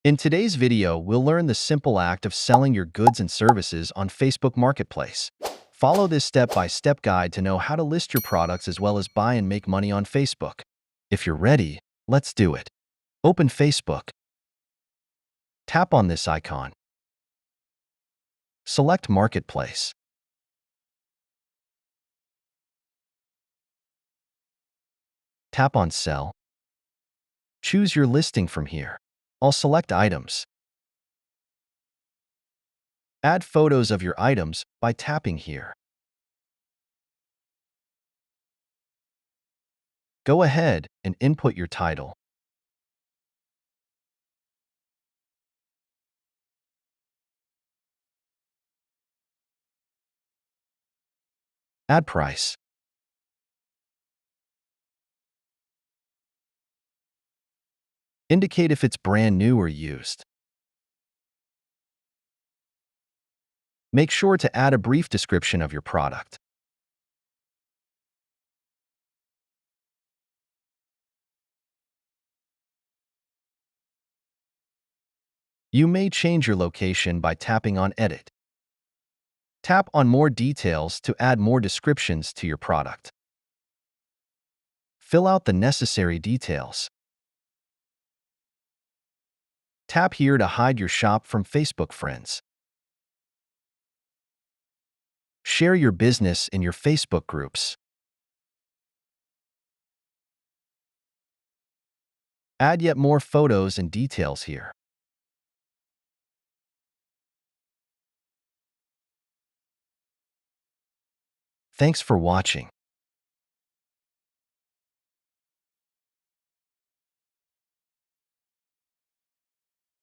In today's video, we'll learn the simple act of selling your goods and services on Facebook Marketplace. Follow this step-by-step guide to know how to list your products as well as buy and make money on Facebook. If you're ready, let's do it. Open Facebook. Tap on this icon. Select Marketplace. Tap on Sell. Choose your listing from here. I'll select Items. Add photos of your items by tapping here. Go ahead and input your title. Add price. Indicate if it's brand new or used. Make sure to add a brief description of your product. You may change your location by tapping on Edit. Tap on More Details to add more descriptions to your product. Fill out the necessary details. Tap here to hide your shop from Facebook friends. Share your business in your Facebook groups. Add yet more photos and details here. Thanks for watching.